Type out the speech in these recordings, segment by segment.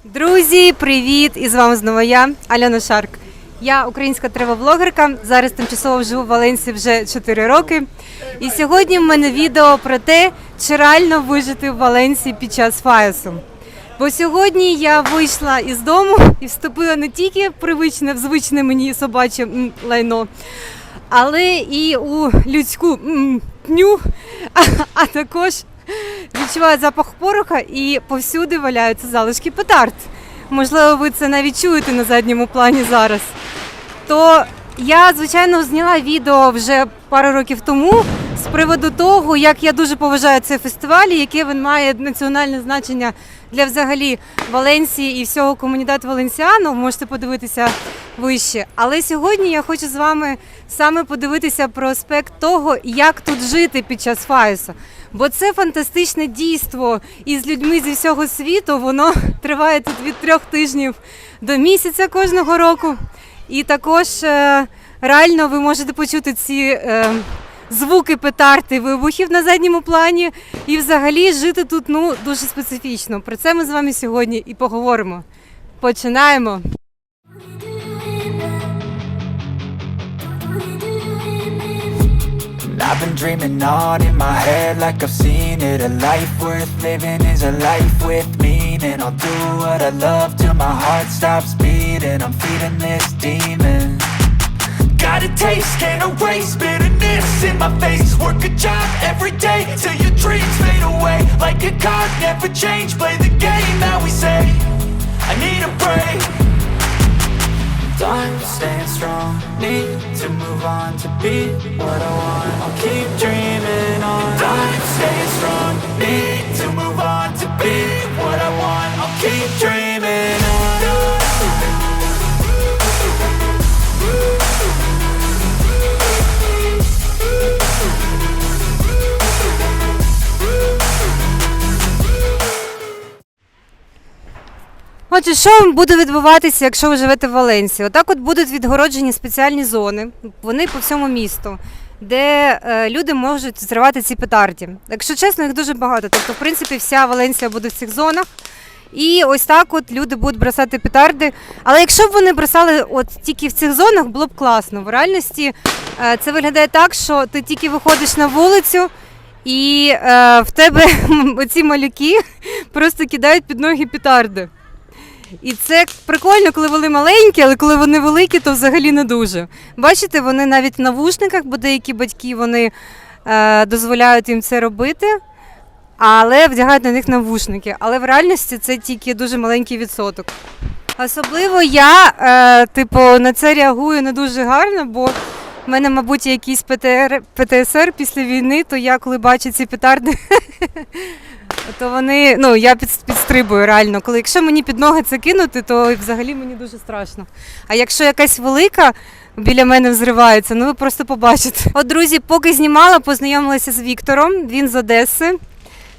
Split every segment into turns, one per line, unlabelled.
Друзі, привіт! І з вами знову я, Альона Шарк. Я українська тревел-блогерка, зараз тимчасово живу в Валенсії вже 4 роки. І сьогодні в мене відео про те, чи реально вижити в Валенсії під час фаєсу. Бо сьогодні я вийшла із дому і вступила не тільки в звичне мені собаче лайно, але і у людську пню, а також відчуваю запах пороха і повсюди валяються залишки петард. Можливо, ви це навіть чуєте на задньому плані зараз. То я, звичайно, зняла відео вже пару років тому з приводу того, як я дуже поважаю цей фестиваль, яке він має національне значення для взагалі Валенсії і всього комунітету Валенсіану. Можете подивитися вище. Але сьогодні я хочу з вами саме подивитися про аспект того, як тут жити під час фаєсу. Бо це фантастичне дійство із людьми зі всього світу, воно триває тут від 3 тижнів до місяця кожного року. І також реально ви можете почути ці звуки петард і вибухів на задньому плані. І взагалі жити тут дуже специфічно. Про це ми з вами сьогодні і поговоримо. Починаємо!
I've been dreaming on in my head like I've seen it. A life worth living is a life with meaning. I'll do what I love till my heart stops beating. I'm feeding this demon. Got a taste, can't erase bitterness in my face. Work a job every day till your dreams fade away. Like a card, never change, play the game that we say. I need a break. I'm staying strong, need to move on to be what I want. I'll keep dreaming on. I'm staying strong, need to move on to be what I want. I'll keep dreaming on.
Отже, що буде відбуватися, якщо ви живете в Валенсії? Отак от будуть відгороджені спеціальні зони, вони по всьому місту, де люди можуть зривати ці петарді. Якщо чесно, їх дуже багато, тобто, в принципі, вся Валенсія буде в цих зонах. І ось так от люди будуть бросати петарди. Але якщо б вони бросали от тільки в цих зонах, було б класно. В реальності це виглядає так, що ти тільки виходиш на вулицю, і в тебе оці малюки просто кидають під ноги петарди. І це прикольно, коли вони маленькі, але коли вони великі, то взагалі не дуже. Бачите, вони навіть в навушниках, бо деякі батьки вони дозволяють їм це робити, але вдягають на них навушники. Але в реальності це тільки дуже маленький відсоток. Особливо я, на це реагую не дуже гарно, бо в мене, мабуть, якийсь ПТСР після війни, то я, коли бачу ці петарди, то вони, я підстрибую реально. Якщо мені під ноги це кинути, то взагалі мені дуже страшно. А якщо якась велика біля мене взривається, ви просто побачите. От, друзі, поки знімала, познайомилася з Віктором, він з Одеси.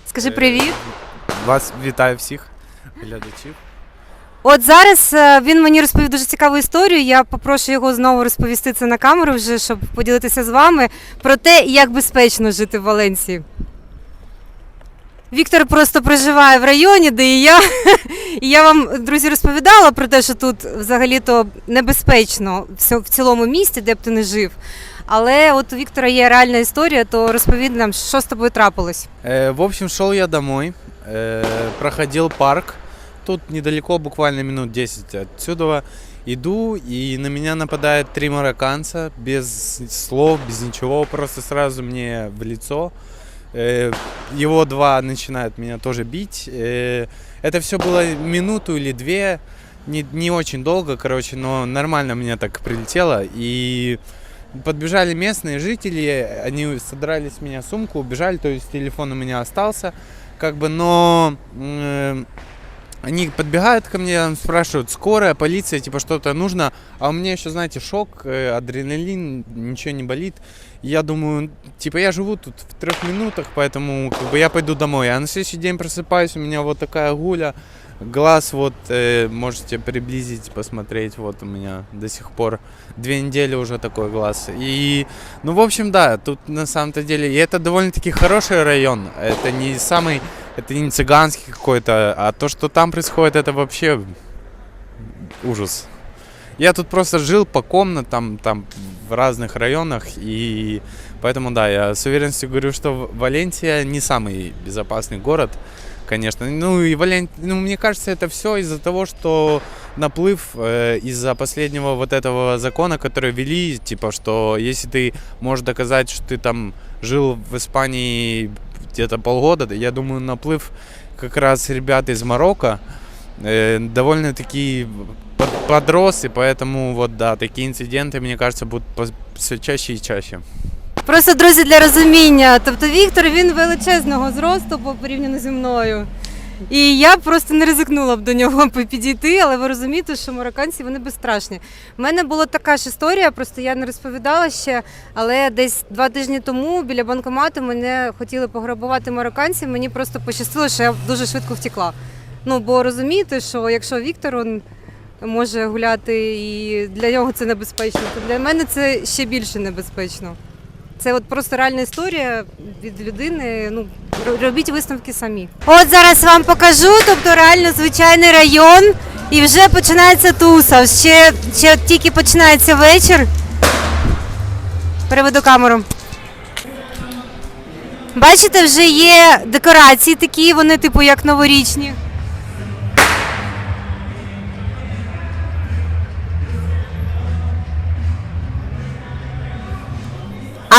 Скажи привіт.
Вас вітаю всіх глядачів.
От зараз він мені розповів дуже цікаву історію, я попрошу його знову розповісти це на камеру вже, щоб поділитися з вами про те, як безпечно жити в Валенсії. Віктор просто проживає в районі, де і я. І я вам, друзі, розповідала про те, що тут взагалі-то небезпечно в цілому місті, де б ти не жив. Але от у Віктора є реальна історія, то розповідь нам, що з тобою трапилось.
В общем, шел я домой, проходил парк. Тут недалеко, буквально минут 10 отсюда. Иду, и на меня нападают 3 марокканца, без слов, без ничего, просто сразу мне в лицо. Его 2 начинают меня тоже бить. Это все было минуту или 2, не очень долго, но нормально мне так прилетело. И подбежали местные жители, они содрали с меня сумку, убежали, то есть телефон у меня остался, но они подбегают ко мне, спрашивают, скорая, полиция, что-то нужно, а у меня еще, знаете, шок, адреналин, ничего не болит. Я думаю, я живу тут в 3 минутах, поэтому я пойду домой. А на следующий день просыпаюсь, у меня вот такая гуля, Глаз вот можете приблизить, посмотреть, вот у меня до сих пор 2 недели уже такой глаз. И, ну, в общем, да, тут на самом-то деле, и это довольно-таки хороший район, это не самый, это не цыганский какой-то, а то, что там происходит, это вообще ужас. Я тут просто жил по комнатам, там в разных районах, и поэтому, да, я с уверенностью говорю, что Валенсия не самый безопасный город, конечно. Ну и мне кажется, это все из-за того, что наплыв из-за последнего вот этого закона, который ввели, типа, что если ты можешь доказать, что ты там жил в Испании где-то полгода, я думаю, наплыв как раз ребят из Марокко довольно-таки подрос, и поэтому вот, да, такие инциденты, мне кажется, будут все чаще і чаще.
Просто, друзі, для розуміння, тобто Віктор, він величезного зросту порівняно зі мною. І я просто не ризикнула б до нього підійти, але ви розумієте, що марокканці, вони безстрашні. У мене була така ж історія, просто я не розповідала ще, але десь 2 тижні тому біля банкомату мене хотіли пограбувати марокканці, мені просто пощастило, що я дуже швидко втекла. Ну, бо розумієте, що якщо Віктор, він може гуляти і для нього це небезпечно, то для мене це ще більше небезпечно. Це от просто реальна історія від людини, ну, робіть висновки самі. От зараз вам покажу, тобто реально звичайний район, і вже починається туса, ще тільки починається вечір. Переведу камеру. Бачите, вже є декорації такі, вони типу як новорічні.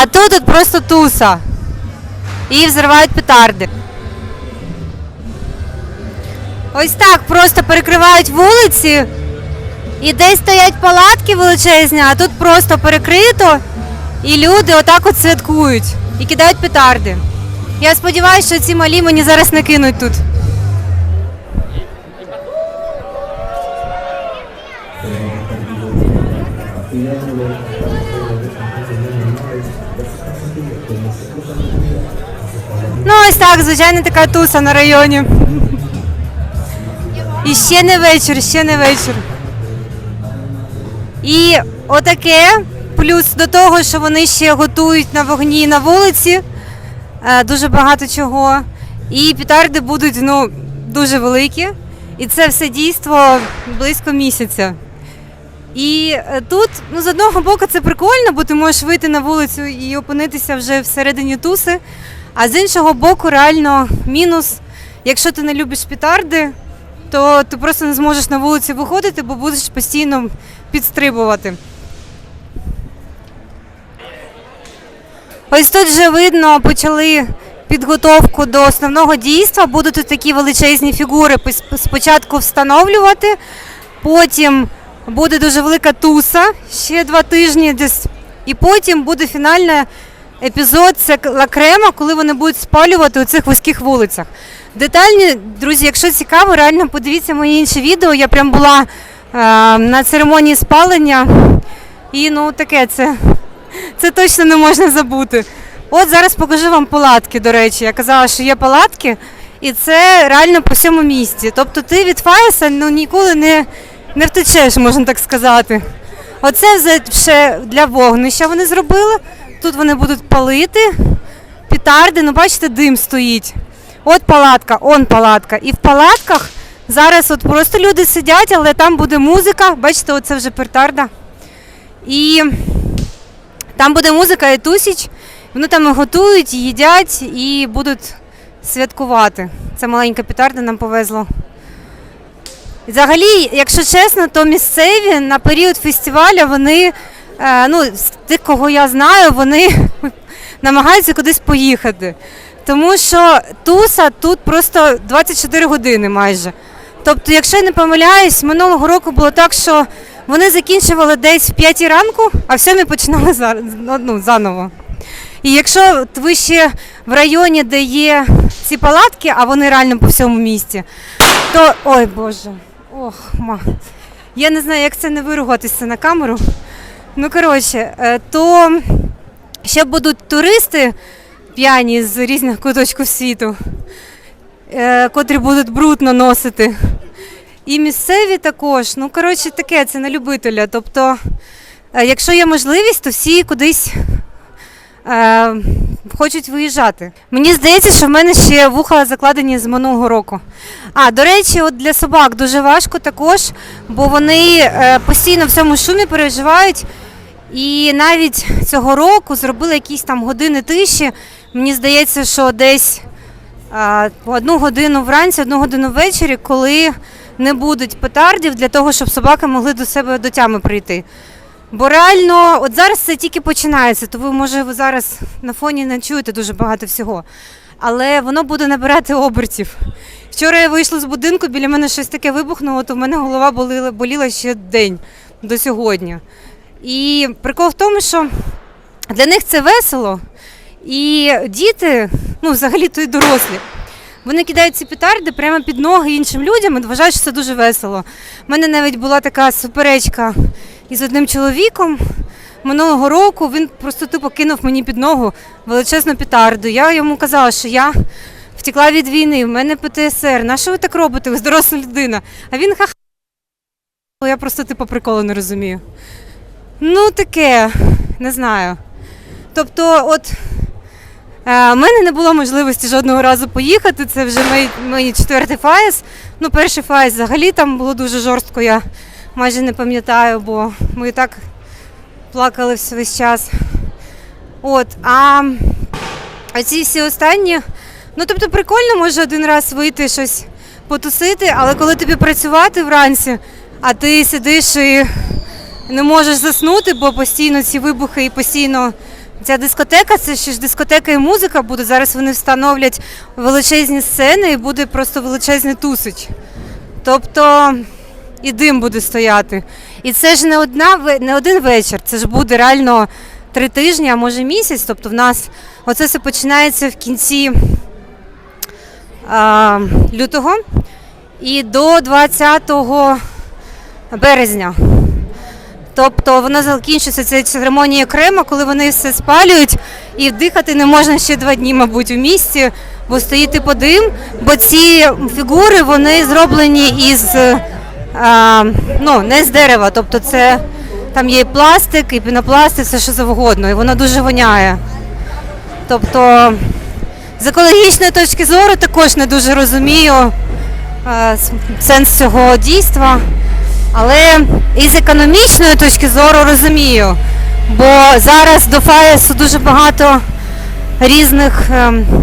А тут просто туса. І взривають петарди. Ось так просто перекривають вулиці. І десь стоять палатки величезні, а тут просто перекрито. І люди отак от святкують. І кидають петарди. Я сподіваюся, що ці малі мені зараз не кинуть тут. Ну ось так, звичайно, така туса на районі. І ще не вечір, ще не вечір. І отаке, плюс до того, що вони ще готують на вогні на вулиці, дуже багато чого. І петарди будуть, ну, дуже великі. І це все дійство близько місяця. І тут, ну, з одного боку, це прикольно, бо ти можеш вийти на вулицю і опинитися вже всередині туси. А з іншого боку, реально мінус, якщо ти не любиш петарди, то ти просто не зможеш на вулиці виходити, бо будеш постійно підстрибувати. Ось тут вже видно, почали підготовку до основного дійства. Будуть тут такі величезні фігури спочатку встановлювати, потім буде дуже велика туса, ще 2 тижні десь, і потім буде фінальний епізод, це лакрема, коли вони будуть спалювати у цих вузьких вулицях. Детальні, друзі, якщо цікаво, реально подивіться мої інші відео, я прям була на церемонії спалення, і ну таке, це точно не можна забути. От зараз покажу вам палатки, до речі, я казала, що є палатки, і це реально по всьому місті. Тобто ти від Фаєса, ну, ніколи не втечеш, можна так сказати. Оце вже для вогнища вони зробили. Тут вони будуть палити петарди, ну бачите, дим стоїть. От палатка, он палатка. І в палатках зараз от просто люди сидять, але там буде музика. Бачите, оце вже петарда. І там буде музика і тусіч. Вони там готують, їдять і будуть святкувати. Це маленька петарда нам повезло. Взагалі, якщо чесно, то місцеві на період фестивалю вони, ну, з тих, кого я знаю, вони намагаються кудись поїхати. Тому що туса тут просто 24 години майже. Тобто, якщо я не помиляюсь, минулого року було так, що вони закінчували десь в 5 ранку, а в 7 починали заново. І якщо ви ще в районі, де є ці палатки, а вони реально по всьому місті, то, ой Боже, я не знаю, як це не виругатися на камеру. Ну, коротше, то ще будуть туристи п'яні з різних куточків світу, котрі будуть бруд наносити І місцеві також. Ну, коротше, таке, це на любителя. Тобто, якщо є можливість, то всі кудись хочуть виїжджати. Мені здається, що в мене ще вуха закладені з минулого року. До речі, от для собак дуже важко також, бо вони постійно в цьому шумі переживають. І навіть цього року зробили якісь там години тиші. Мені здається, що десь 1 годину вранці, 1 годину ввечері, коли не будуть петардів, для того, щоб собаки могли до себе до тями прийти. Бо реально, от зараз це тільки починається, то ви зараз на фоні не чуєте дуже багато всього. Але воно буде набирати обертів. Вчора я вийшла з будинку, біля мене щось таке вибухнуло, то в мене голова боліла ще день до сьогодні. І прикол в тому, що для них це весело, і діти, ну взагалі-то і дорослі, вони кидають ці петарди прямо під ноги іншим людям і вважають, що це дуже весело. У мене навіть була така суперечка із одним чоловіком минулого року, він просто тупо кинув мені під ногу величезну петарду. Я йому казала, що я втекла від війни, в мене ПТСР, на що ви так робите, ви ж доросла людина. А він ха-ха, я просто типу приколу не розумію. Ну таке, не знаю. Тобто, от в мене не було можливості жодного разу поїхати, це вже мій 4-й ФАЕС. Ну, перший ФАЕС взагалі там було дуже жорстко, я майже не пам'ятаю, бо ми і так плакали весь час. От, а ці всі останні, ну тобто прикольно може один раз вийти щось потусити, але коли тобі працювати вранці, а ти сидиш і не можеш заснути, бо постійно ці вибухи і постійно ця дискотека, це ще ж дискотека і музика буде. Зараз вони встановлять величезні сцени і буде просто величезний тусич. Тобто і дим буде стояти. І це ж не один вечір, це ж буде реально 3 тижні, а може місяць. Тобто в нас оце все починається в кінці лютого і до 20 березня. Тобто вона закінчується, ця церемонія окремо, коли вони все спалюють і дихати не можна ще 2 дні, мабуть, у місті, бо стоїть типу дим, бо ці фігури, вони зроблені із, не з дерева, тобто це, там є і пластик, і пінопласт, і все що завгодно, і воно дуже воняє. Тобто з екологічної точки зору також не дуже розумію сенс цього дійства. Але із економічної точки зору розумію, бо зараз до ФАЕСу дуже багато різних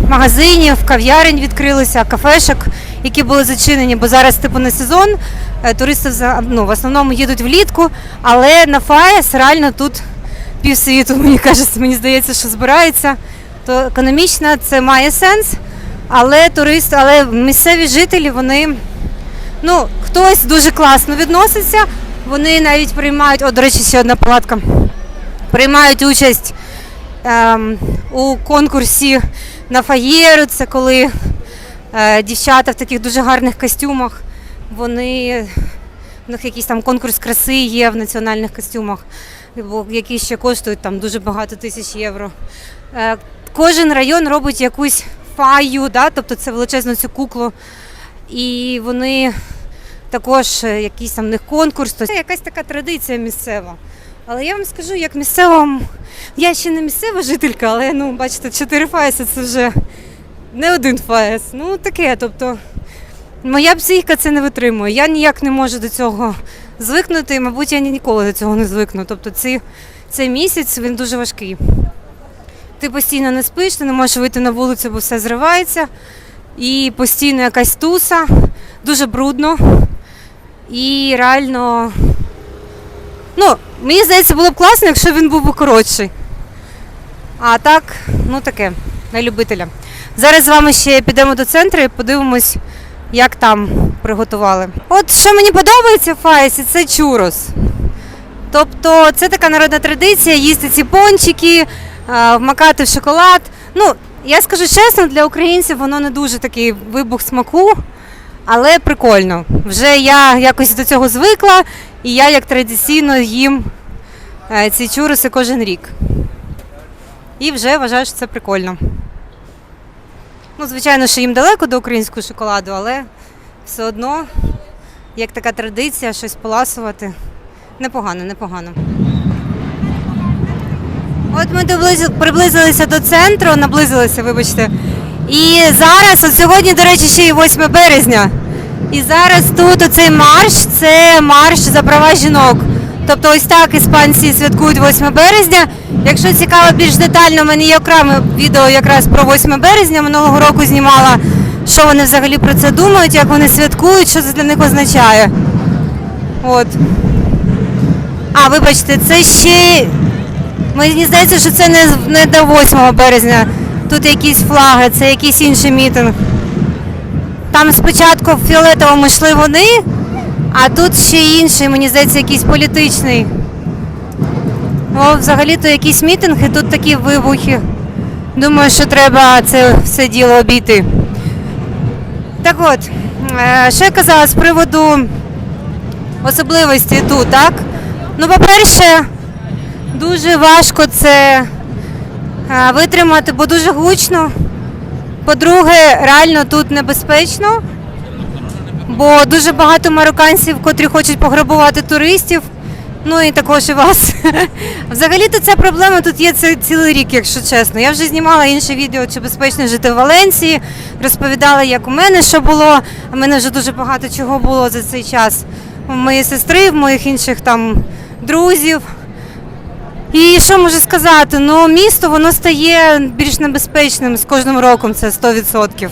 магазинів, кав'ярень відкрилися, кафешок, які були зачинені, бо зараз типу не сезон, туристи в основному їдуть влітку, але на ФАЕС реально тут півсвіту, мені здається, що збирається, то економічно це має сенс, але місцеві жителі, вони... хтось дуже класно відноситься, вони навіть приймають, до речі, ще одна палатка, приймають участь у конкурсі на фаєру, це коли дівчата в таких дуже гарних костюмах, в них якийсь там конкурс краси є в національних костюмах, які ще коштують там дуже багато тисяч євро. Кожен район робить якусь фаю, тобто це величезну цю куклу, і вони також якийсь там в них конкурс, це якась така традиція місцева. Але я вам скажу, як місцева, я ще не місцева жителька, але, бачите, 4 ФАЕСи це вже не один ФАЕС. Таке, тобто, моя психіка це не витримує. Я ніяк не можу до цього звикнути, і, мабуть, я ніколи до цього не звикну. Тобто, цей місяць, він дуже важкий. Ти постійно не спиш, ти не можеш вийти на вулицю, бо все зривається. І постійно якась туса, дуже брудно. І реально, мені здається, було б класно, якщо він був би коротший. А так, таке, на любителя. Зараз з вами ще підемо до центру і подивимось, як там приготували. От що мені подобається в ФАЕСі, це чурос. Тобто це така народна традиція, їсти ці пончики, вмакати в шоколад. Я скажу чесно, для українців воно не дуже такий вибух смаку, але прикольно. Вже я якось до цього звикла, і я як традиційно їм ці чуроси кожен рік. І вже вважаю, що це прикольно. Звичайно, що їм далеко до українського шоколаду, але все одно як така традиція, щось поласувати. Непогано, непогано. От ми приблизилися до центру, наблизилися, вибачте. І зараз, от сьогодні, до речі, ще й 8 березня. І зараз тут оцей марш, це марш за права жінок. Тобто ось так іспанці святкують 8 березня. Якщо цікаво більш детально, в мене є окреме відео якраз про 8 березня. Минулого року знімала, що вони взагалі про це думають, як вони святкують, що це для них означає. От. А, вибачте, це ще... Мені здається, що це не до 8 березня. Тут якісь флаги, це якийсь інший мітинг. Там спочатку в фіолетовому йшли вони, а тут ще інший, мені здається, якийсь політичний. О, взагалі-то якісь мітинги, тут такі вибухи. Думаю, що треба це все діло обійти. Так от, що я казала з приводу особливості тут, так? Ну, по-перше, дуже важко це витримати, бо дуже гучно. По-друге, реально тут небезпечно, бо дуже багато марокканців, котрі хочуть пограбувати туристів, ну і також і вас. Взагалі-то ця проблема тут є цілий рік, якщо чесно. Я вже знімала інше відео, чи безпечно жити в Валенсії, розповідала, як у мене що було, а в мене вже дуже багато чого було за цей час. У моєї сестри, в моїх інших там друзів. І що можу сказати? Ну, місто, воно стає більш небезпечним з кожним роком, це 100%.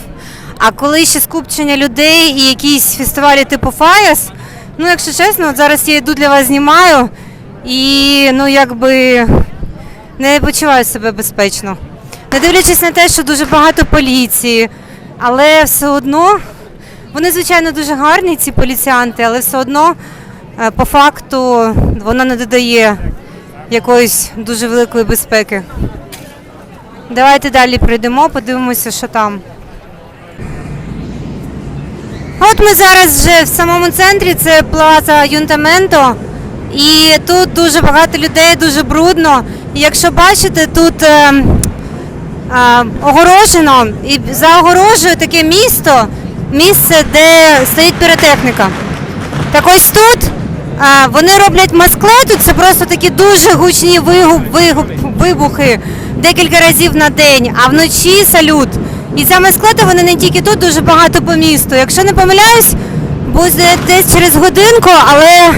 А коли ще скупчення людей і якісь фестивалі типу Фаяс, ну, якщо чесно, от зараз я йду для вас знімаю і, ну, якби не почуваю себе безпечно. Не дивлячись на те, що дуже багато поліції, але все одно, вони, звичайно, дуже гарні, ці поліціянти, але все одно, по факту, воно не додає якоїсь дуже великої безпеки. Давайте далі пройдемо, подивимося, що там. От ми зараз вже в самому центрі, це Плаза Юнтаменто, і тут дуже багато людей, дуже брудно. І якщо бачите, тут огорожено, і за огорожею таке місце, де стоїть піротехніка. Так ось тут вони роблять масклету, це просто такі дуже гучні вибухи декілька разів на день, а вночі салют. І ця масклета, вони не тільки тут, дуже багато по місту. Якщо не помиляюсь, буде десь через годинку, але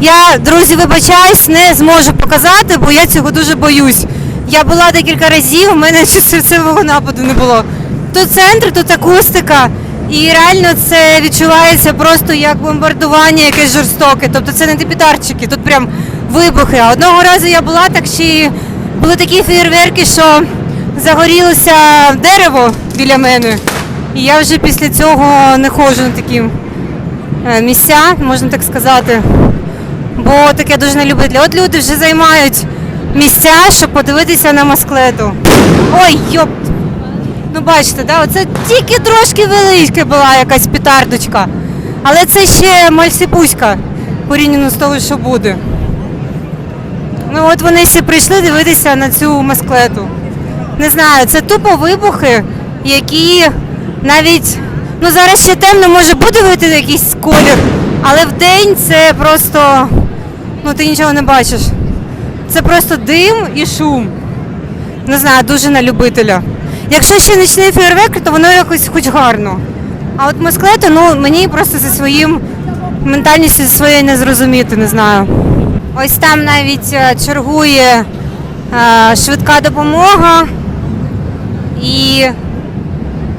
я, друзі, вибачаюсь, не зможу показати, бо я цього дуже боюсь. Я була декілька разів, у мене серцевого нападу не було. Тут центр, тут акустика. І реально це відчувається просто як бомбардування якесь жорстоке. Тобто це не депітарчики, тут прям вибухи. А одного разу я була, так ще були такі феєрверки, що загорілося дерево біля мене. І я вже після цього не ходжу на такі місця, можна так сказати. Бо таке дуже не люблю. От люди вже займають місця, щоб подивитися на масклету. Ой, йоп! Ну бачите, да? Оце тільки трошки велика була якась петардочка. Але це ще мальсіпуська порівняно з того, що буде. Ну от вони всі прийшли дивитися на цю масклету. Не знаю, це тупо вибухи, які навіть... Ну зараз ще темно, може буде вийти якийсь колір, але вдень це просто... Ну ти нічого не бачиш. Це просто дим і шум. Не знаю, дуже на любителя. Якщо ще нічний фейерверк, то воно якось хоч гарно. А от масклету, ну, мені просто зі своїм ментальністю своєю не зрозуміти, не знаю. Ось там навіть чергує швидка допомога. І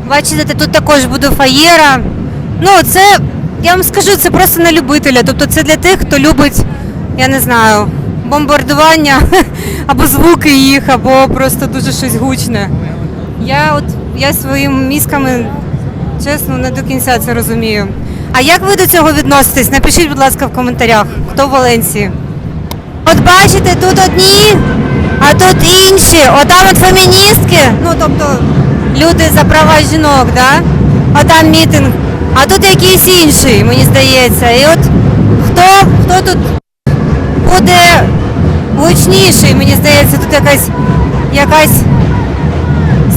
бачите, тут також буде фаєра. Ну, це, я вам скажу, це просто на любителя. Тобто це для тих, хто любить, я не знаю, бомбардування, або звуки їх, або просто дуже щось гучне. Я своїми мізками, чесно, не до кінця це розумію. А як ви до цього відноситесь? Напишіть, будь ласка, в коментарях, хто в Валенсії. От бачите, тут одні, а тут інші. Отам от феміністки, ну тобто люди за права жінок, да? Отам мітинг. А тут якийсь інший, мені здається. І от хто тут буде гучніший, мені здається, тут якась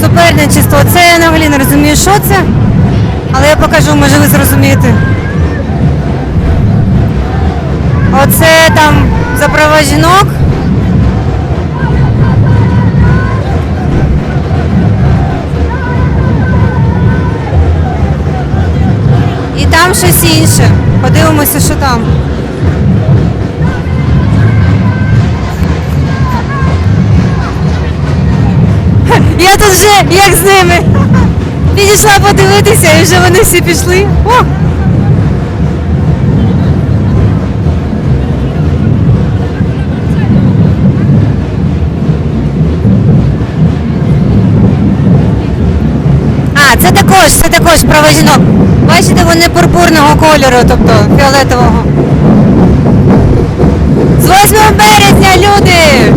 суперничество. Це я взагалі не розумію, що це, але я покажу, може ви зрозумієте. за права жінок. І там щось інше. Подивимося, що там. Я тут вже як з ними. Підійшла подивитися і вже вони всі пішли. О! А, це також права жінок. Бачите, вони пурпурного кольору, тобто фіолетового. З 8 березня, люди!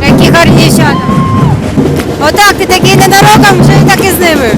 Які гарні дівчата. Отак, ти такий ненароком, вже і так і з ними.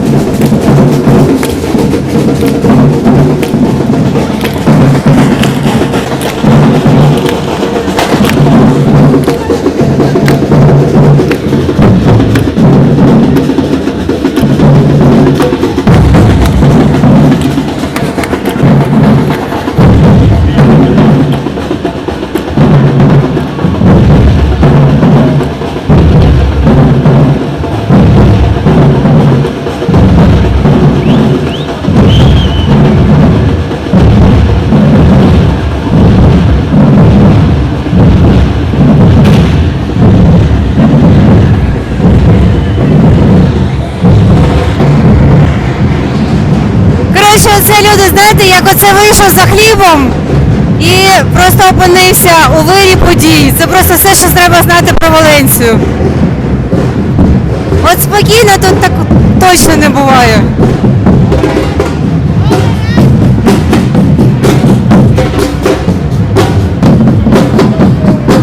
Коротше, оце люди, знаєте, як оце вийшов за хлібом і просто опинився у вирі подій. Це просто все, що треба знати про Валенсію. От спокійно тут так точно не буває.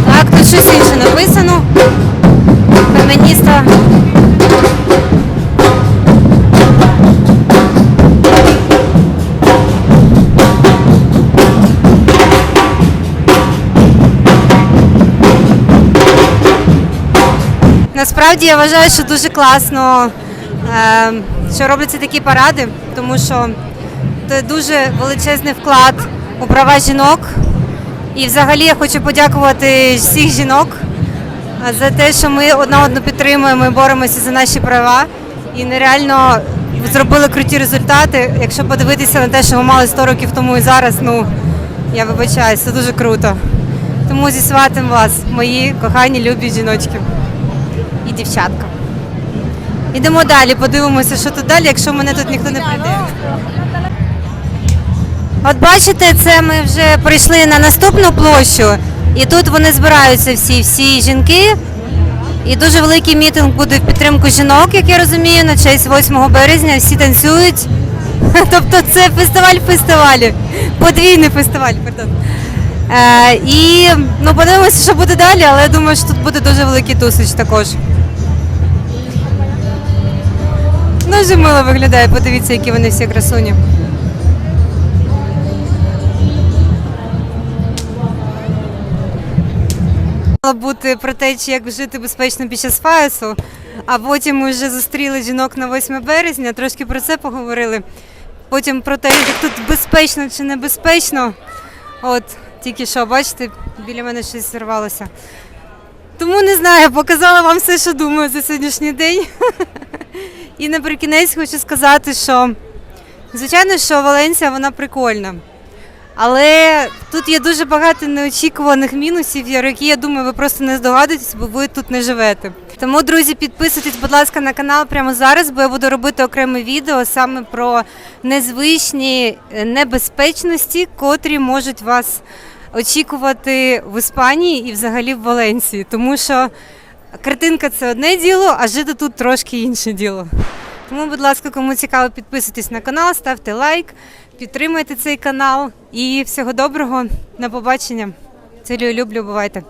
Так, тут щось інше написано. Фемініста. Насправді я вважаю, що дуже класно, що робляться такі паради, тому що це дуже величезний вклад у права жінок. І взагалі я хочу подякувати всіх жінок за те, що ми одна одну підтримуємо і боремося за наші права. І нереально зробили круті результати. Якщо подивитися на те, що ми мали 100 років тому і зараз, ну, я вибачаюсь, це дуже круто. Тому зі святом вас, мої кохані, любі жіночки. І дівчатка. Йдемо далі, подивимося, що тут далі, якщо мене тут ніхто не прийде. От бачите, це ми вже прийшли на наступну площу, і тут вони збираються всі жінки. І дуже великий мітинг буде в підтримку жінок, як я розумію, на честь 8 березня, всі танцюють. Тобто це фестиваль фестивалів, подвійний фестиваль, пардон. І ну, подивимося, що буде далі, але я думаю, що тут буде дуже великий тусич також. Дуже мило виглядає, подивіться, які вони всі красуні. Мало бути про те, як жити безпечно під час фаесу, а потім ми вже зустріли жінок на 8 березня, трошки про це поговорили. Потім про те, як тут безпечно чи небезпечно. От, тільки що, бачите, біля мене щось зірвалося. Тому не знаю, показала вам все, що думаю за сьогоднішній день. І наприкінець хочу сказати, що, звичайно, що Валенсія, вона прикольна. Але тут є дуже багато неочікуваних мінусів, які, я думаю, ви просто не здогадуєтесь, бо ви тут не живете. Тому, друзі, підписуйтесь, будь ласка, на канал прямо зараз, бо я буду робити окреме відео саме про незвичні небезпечності, котрі можуть вас очікувати в Іспанії і взагалі в Валенсії. Тому що картинка – це одне діло, а жити тут трошки інше діло. Тому, будь ласка, кому цікаво, підписуйтесь на канал, ставте лайк, підтримуйте цей канал. І всього доброго, на побачення. Цілую, люблю, бувайте.